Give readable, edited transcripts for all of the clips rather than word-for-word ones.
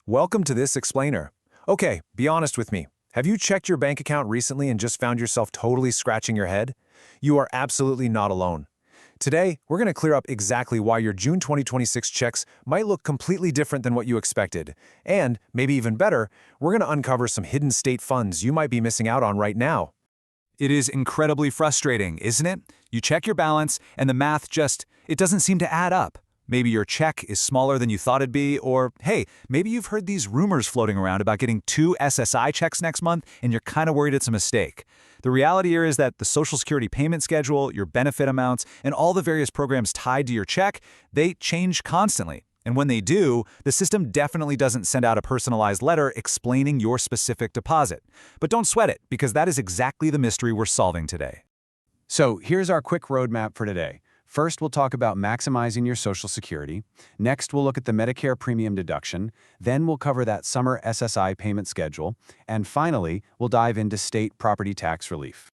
Welcome to this explainer. Okay, be honest with me. Have you checked your bank account recently and just found yourself totally scratching your head? You are absolutely not alone. Today, we're going to clear up exactly why your June 2026 checks might look completely different than what you expected. And, maybe even better, we're going to uncover some hidden state funds you might be missing out on right now. It is incredibly frustrating, isn't it? You check your balance, and the math it doesn't seem to add up. Maybe your check is smaller than you thought it'd be, or hey, maybe you've heard these rumors floating around about getting 2 SSI checks next month, and you're kind of worried it's a mistake. The reality here is that the Social Security payment schedule, your benefit amounts, and all the various programs tied to your check, they change constantly. And when they do, the system definitely doesn't send out a personalized letter explaining your specific deposit. But don't sweat it, because that is exactly the mystery we're solving today. So here's our quick roadmap for today. First, we'll talk about maximizing your Social Security. Next, we'll look at the Medicare premium deduction. Then we'll cover that summer SSI payment schedule. And finally, we'll dive into state property tax relief.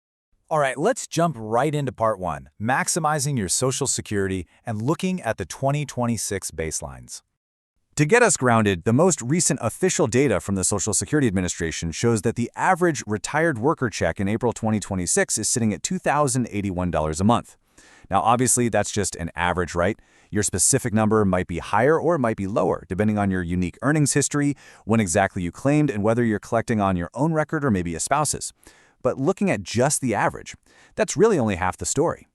All right, let's jump right into part 1, maximizing your Social Security and looking at the 2026 baselines. To get us grounded, the most recent official data from the Social Security Administration shows that the average retired worker check in April 2026 is sitting at $2,081 a month. Now, obviously, that's just an average, right? Your specific number might be higher or it might be lower, depending on your unique earnings history, when exactly you claimed, and whether you're collecting on your own record or maybe a spouse's. But looking at just the average, that's really only half the story.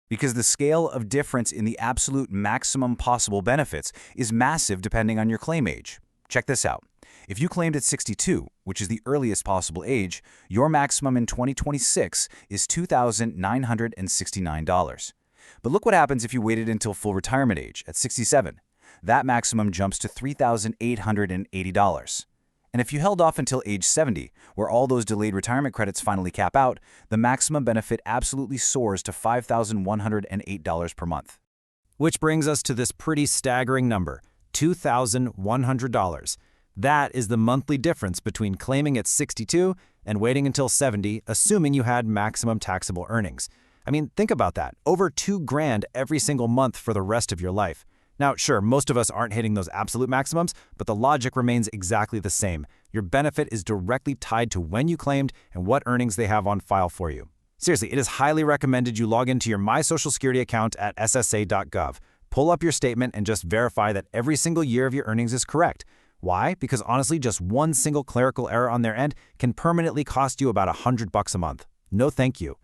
Because the scale of difference in the absolute maximum possible benefits is massive depending on your claim age. Check this out. If you claimed at 62, which is the earliest possible age, your maximum in 2026 is $2,969. But look what happens if you waited until full retirement age, at 67. That maximum jumps to $3,880. And if you held off until age 70, where all those delayed retirement credits finally cap out, the maximum benefit absolutely soars to $5,108 per month. Which brings us to this pretty staggering number, $2,100. That is the monthly difference between claiming at 62 and waiting until 70, assuming you had maximum taxable earnings. I mean, think about that. Over $2,000 every single month for the rest of your life. Now, sure, most of us aren't hitting those absolute maximums, but the logic remains exactly the same. Your benefit is directly tied to when you claimed and what earnings they have on file for you. Seriously, it is highly recommended you log into your My Social Security account at ssa.gov. Pull up your statement and just verify that every single year of your earnings is correct. Why? Because honestly, just one single clerical error on their end can permanently cost you about $100 a month. No thank you.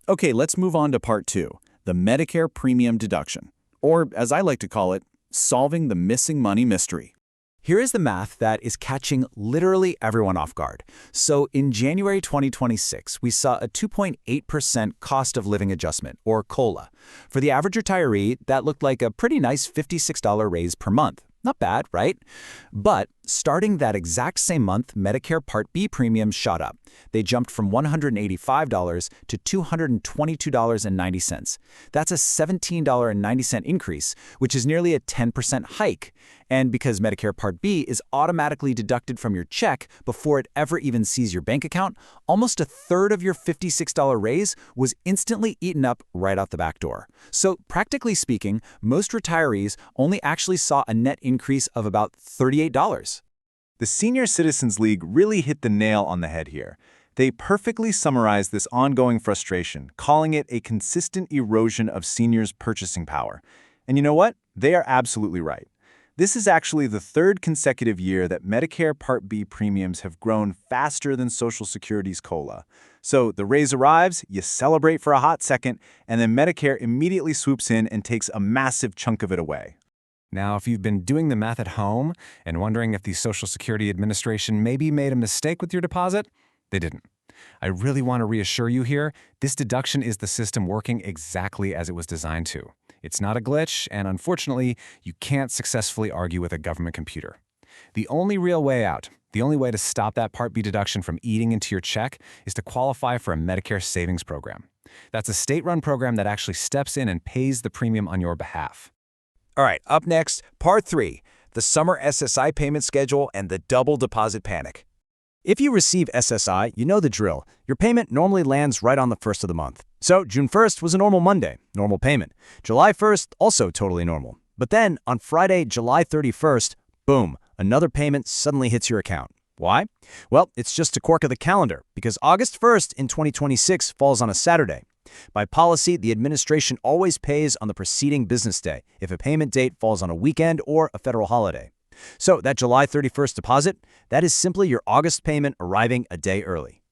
Okay, let's move on to part 2, the Medicare premium deduction. Or, as I like to call it, solving the missing money mystery. Here is the math that is catching literally everyone off guard. So in January 2026, we saw a 2.8% cost of living adjustment, or COLA. For the average retiree, that looked like a pretty nice $56 raise per month. Not bad, right? But starting that exact same month, Medicare Part B premiums shot up. They jumped from $185 to $222.90. That's a $17.90 increase, which is nearly a 10% hike. And because Medicare Part B is automatically deducted from your check before it ever even sees your bank account, almost a third of your $56 raise was instantly eaten up right out the back door. So practically speaking, most retirees only actually saw a net increase of about $38. The Senior Citizens League really hit the nail on the head here. They perfectly summarized this ongoing frustration, calling it a consistent erosion of seniors' purchasing power. And you know what? They are absolutely right. This is actually the third consecutive year that Medicare Part B premiums have grown faster than Social Security's COLA. So the raise arrives, you celebrate for a hot second, and then Medicare immediately swoops in and takes a massive chunk of it away. Now, if you've been doing the math at home and wondering if the Social Security Administration maybe made a mistake with your deposit, they didn't. I really want to reassure you here, this deduction is the system working exactly as it was designed to. It's not a glitch, and unfortunately, you can't successfully argue with a government computer. The only real way out, the only way to stop that Part B deduction from eating into your check, is to qualify for a Medicare savings program. That's a state-run program that actually steps in and pays the premium on your behalf. All right, up next, part 3, the summer SSI payment schedule and the double deposit panic. If you receive SSI, you know the drill. Your payment normally lands right on the 1st of the month. So June 1st was a normal Monday, normal payment. July 1st, also totally normal. But then on Friday, July 31st, boom, another payment suddenly hits your account. Why? Well, it's just a quirk of the calendar, because August 1st in 2026 falls on a Saturday. By policy, the administration always pays on the preceding business day if a payment date falls on a weekend or a federal holiday. So that July 31st deposit, that is simply your August payment arriving a day early.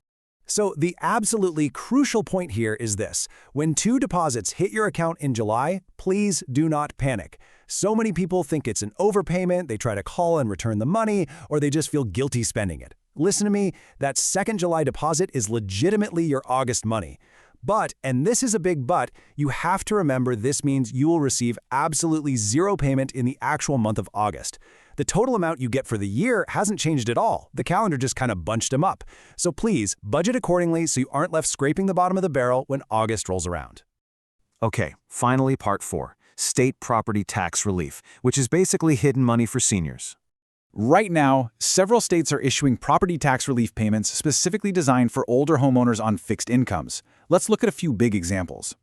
So the absolutely crucial point here is this. When two deposits hit your account in July, please do not panic. So many people think it's an overpayment, they try to call and return the money, or they just feel guilty spending it. Listen to me, that second July deposit is legitimately your August money. But, and this is a big but, you have to remember this means you will receive absolutely zero payment in the actual month of August. The total amount you get for the year hasn't changed at all. The calendar just kind of bunched them up. So please, budget accordingly so you aren't left scraping the bottom of the barrel when August rolls around. Okay, finally part 4, state property tax relief, which is basically hidden money for seniors. Right now, several states are issuing property tax relief payments specifically designed for older homeowners on fixed incomes. Let's look at a few big examples.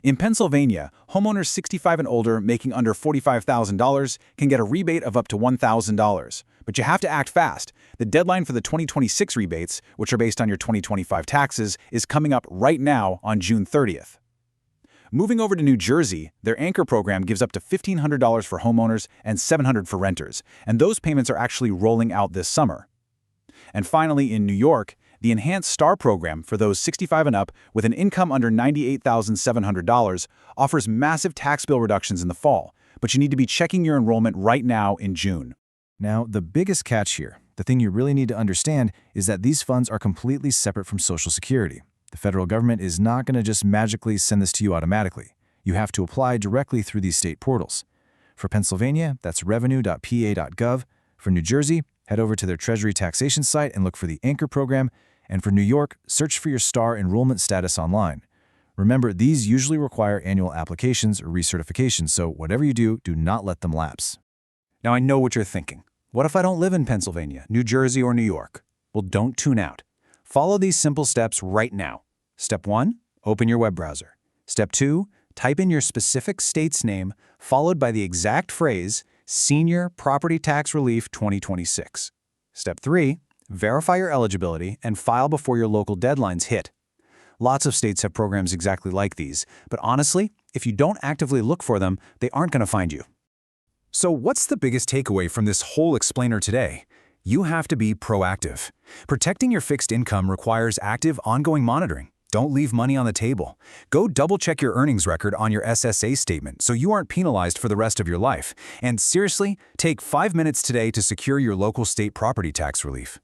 In Pennsylvania, homeowners 65 and older making under $45,000 can get a rebate of up to $1,000. But you have to act fast. The deadline for the 2026 rebates, which are based on your 2025 taxes, is coming up right now on June 30th. Moving over to New Jersey, their Anchor program gives up to $1,500 for homeowners and $700 for renters, and those payments are actually rolling out this summer. And finally, in New York, the Enhanced STAR program for those 65 and up with an income under $98,700 offers massive tax bill reductions in the fall, but you need to be checking your enrollment right now in June. Now, the biggest catch here, the thing you really need to understand, is that these funds are completely separate from Social Security. The federal government is not going to just magically send this to you automatically. You have to apply directly through these state portals. For Pennsylvania, that's revenue.pa.gov. For New Jersey, head over to their Treasury taxation site and look for the Anchor program. And for New York, search for your STAR enrollment status online. Remember, these usually require annual applications or recertifications, so whatever you do, do not let them lapse. Now, I know what you're thinking. What if I don't live in Pennsylvania, New Jersey, or New York? Well, don't tune out. Follow these simple steps right now. Step 1, open your web browser. Step 2, type in your specific state's name, followed by the exact phrase, Senior Property Tax Relief 2026. Step 3, verify your eligibility and file before your local deadlines hit. Lots of states have programs exactly like these, but honestly, if you don't actively look for them, they aren't going to find you. So what's the biggest takeaway from this whole explainer today? You have to be proactive. Protecting your fixed income requires active, ongoing monitoring. Don't leave money on the table. Go double-check your earnings record on your SSA statement so you aren't penalized for the rest of your life. And seriously, take 5 minutes today to secure your local state property tax relief.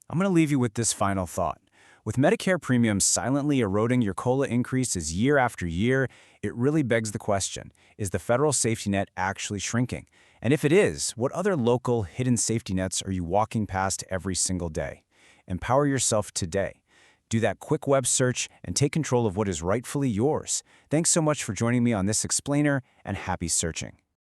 I'm going to leave you with this final thought. With Medicare premiums silently eroding your COLA increases year after year, it really begs the question, is the federal safety net actually shrinking? And if it is, what other local hidden safety nets are you walking past every single day? Empower yourself today. Do that quick web search and take control of what is rightfully yours. Thanks so much for joining me on this explainer, and happy searching.